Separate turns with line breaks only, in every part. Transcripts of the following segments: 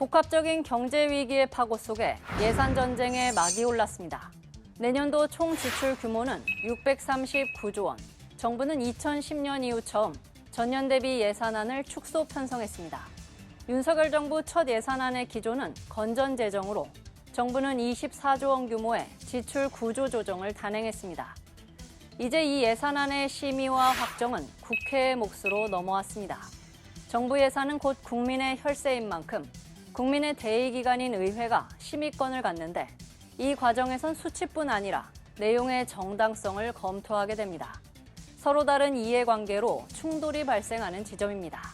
복합적인 경제 위기의 파고 속에 예산 전쟁에 막이 올랐습니다. 내년도 총 지출 규모는 639조 원. 정부는 2010년 이후 처음 전년 대비 예산안을 축소 편성했습니다. 윤석열 정부 첫 예산안의 기조는 건전 재정으로 정부는 24조 원 규모의 지출 구조 조정을 단행했습니다. 이제 이 예산안의 심의와 확정은 국회의 몫으로 넘어왔습니다. 정부 예산은 곧 국민의 혈세인 만큼 국민의 대의기관인 의회가 심의권을 갖는데 이 과정에선 수치뿐 아니라 내용의 정당성을 검토하게 됩니다. 서로 다른 이해관계로 충돌이 발생하는 지점입니다.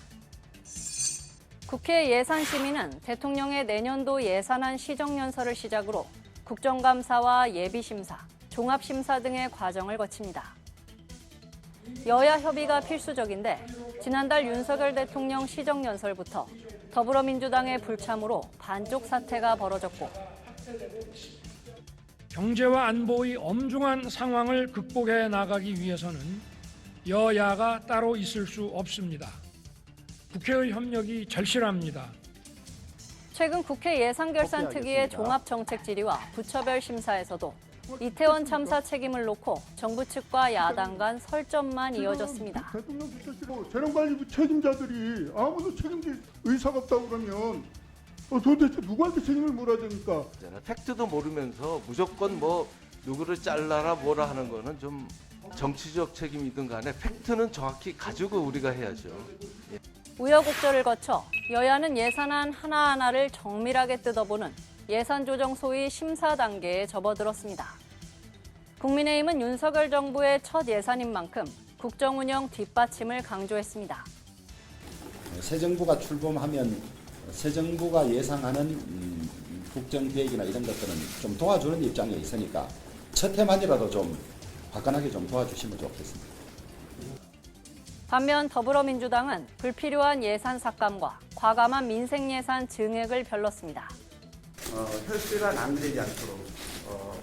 국회 예산심의는 대통령의 내년도 예산안 시정연설을 시작으로 국정감사와 예비심사, 종합심사 등의 과정을 거칩니다. 여야 협의가 필수적인데 지난달 윤석열 대통령 시정연설부터 더불어민주당의 불참으로 반쪽 사태가 벌어졌고
경제와 안보의 엄중한 상황을 극복해 나가기 위해서는 여야가 따로 있을 수 없습니다. 국회의 협력이 절실합니다.
최근 국회 예산결산특위의 종합정책질의와 부처별 심사에서도 이태원 참사 책임을 놓고 정부 측과 야당 간 설전만 이어졌습니다.
대통령 주택지로 재난관리부 책임자들이 아무도 책임질 의사가 없다고 그러면 도대체 누구한테 책임을 물어야 됩니까?
팩트도 모르면서 무조건 뭐 누구를 잘라라 뭐라 하는 거는 좀 정치적 책임이든 간에 팩트는 정확히 가지고 우리가 해야죠.
우여곡절을 거쳐 여야는 예산안 하나하나를 정밀하게 뜯어보는 예산조정 소위 심사 단계에 접어들었습니다. 국민의힘은 윤석열 정부의 첫 예산인 만큼 국정운영 뒷받침을 강조했습니다.
새 정부가 출범하면 새 정부가 예상하는 국정계획이나 이런 것들은 좀 도와주는 입장에 있으니까 첫 해만이라도 좀 화끈하게 좀 도와주시면 좋겠습니다.
반면 더불어민주당은 불필요한 예산 삭감과 과감한 민생 예산 증액을 별렀습니다.
혈세가 낭비되지 않도록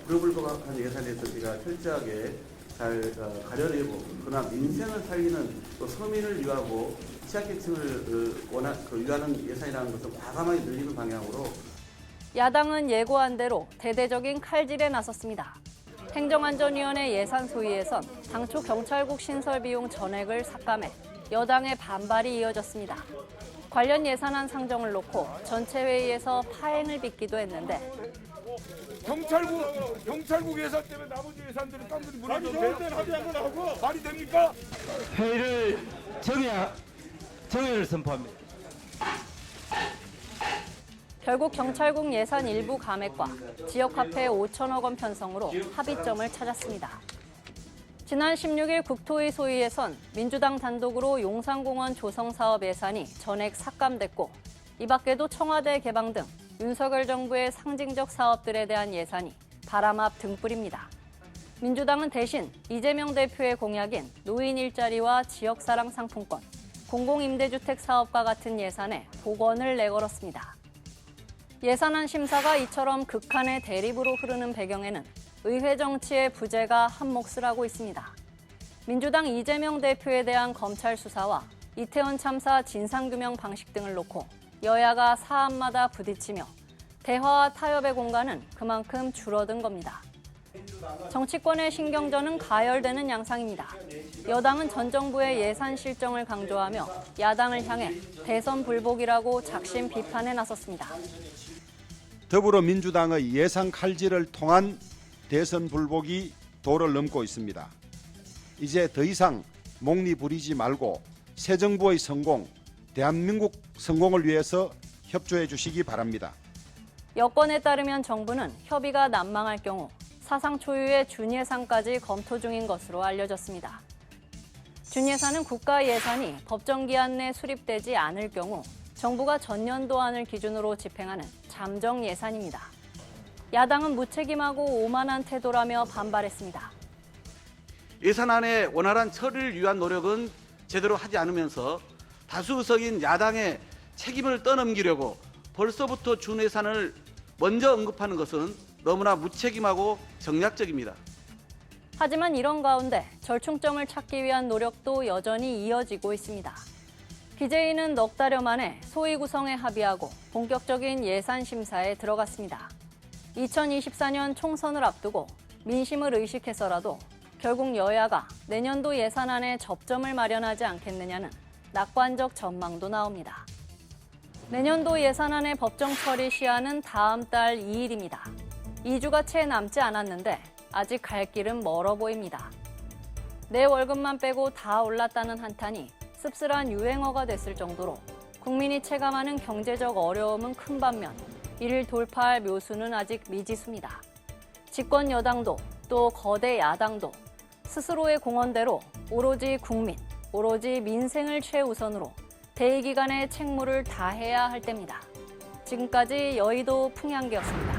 불불복한 예산에서 우리가 철저하게 잘 가려내고 그러나 민생을 살리는 또 서민을 위하고 취약계층을 위하는 예산이라는 것을 과감하게 늘리는 방향으로
야당은 예고한 대로 대대적인 칼질에 나섰습니다. 행정안전위원회 예산 소위에선 당초 경찰국 신설 비용 전액을 삭감해 여당의 반발이 이어졌습니다. 관련 예산안 상정을 놓고 전체 회의에서 파행을 빚기도 했는데
경찰국 예산 때문에 나머지 예산들은 딴들이 무너져도 돼요? 말이 됩니까?
회의를 정회를 선포합니다.
결국 경찰국 예산 일부 감액과 지역화폐 5천억 원 편성으로 합의점을 찾았습니다. 지난 16일 국토위 소위에선 민주당 단독으로 용산공원 조성사업 예산이 전액 삭감됐고 이 밖에도 청와대 개방 등 윤석열 정부의 상징적 사업들에 대한 예산이 바람 앞 등불입니다. 민주당은 대신 이재명 대표의 공약인 노인 일자리와 지역사랑 상품권, 공공임대주택 사업과 같은 예산에 복원을 내걸었습니다. 예산안 심사가 이처럼 극한의 대립으로 흐르는 배경에는 의회 정치의 부재가 한몫을 하고 있습니다. 민주당 이재명 대표에 대한 검찰 수사와 이태원 참사 진상규명 방식 등을 놓고 여야가 사안마다 부딪히며 대화와 타협의 공간은 그만큼 줄어든 겁니다. 정치권의 신경전은 가열되는 양상입니다. 여당은 전 정부의 예산 실정을 강조하며 야당을 향해 대선 불복이라고 작심 비판에 나섰습니다.
더불어민주당의 예산 칼질을 통한 대선 불복이 도를 넘고 있습니다. 이제 더 이상 목리 부리지 말고 새 정부의 성공, 대한민국 성공을 위해서 협조해 주시기 바랍니다.
여권에 따르면 정부는 협의가 난망할 경우 사상 초유의 준예산까지 검토 중인 것으로 알려졌습니다. 준예산은 국가 예산이 법정 기한 내 수립되지 않을 경우 정부가 전년도안을 기준으로 집행하는 잠정 예산입니다. 야당은 무책임하고 오만한 태도라며 반발했습니다.
예산안의 원활한 처리를 위한 노력은 제대로 하지 않으면서 다수 의석인 야당의 책임을 떠넘기려고 벌써부터 준예산을 먼저 언급하는 것은 너무나 무책임하고 정략적입니다.
하지만 이런 가운데 절충점을 찾기 위한 노력도 여전히 이어지고 있습니다. BJ는 넉 달여 만에 소위 구성에 합의하고 본격적인 예산 심사에 들어갔습니다. 2024년 총선을 앞두고 민심을 의식해서라도 결국 여야가 내년도 예산안에 접점을 마련하지 않겠느냐는 낙관적 전망도 나옵니다. 내년도 예산안의 법정 처리 시한은 다음 달 2일입니다. 2주가 채 남지 않았는데 아직 갈 길은 멀어 보입니다. 내 월급만 빼고 다 올랐다는 한탄이 씁쓸한 유행어가 됐을 정도로 국민이 체감하는 경제적 어려움은 큰 반면 이를 돌파할 묘수는 아직 미지수입니다. 집권 여당도 또 거대 야당도 스스로의 공언대로 오로지 국민, 오로지 민생을 최우선으로 대의 기간의 책무를 다해야 할 때입니다. 지금까지 여의도 풍향기였습니다.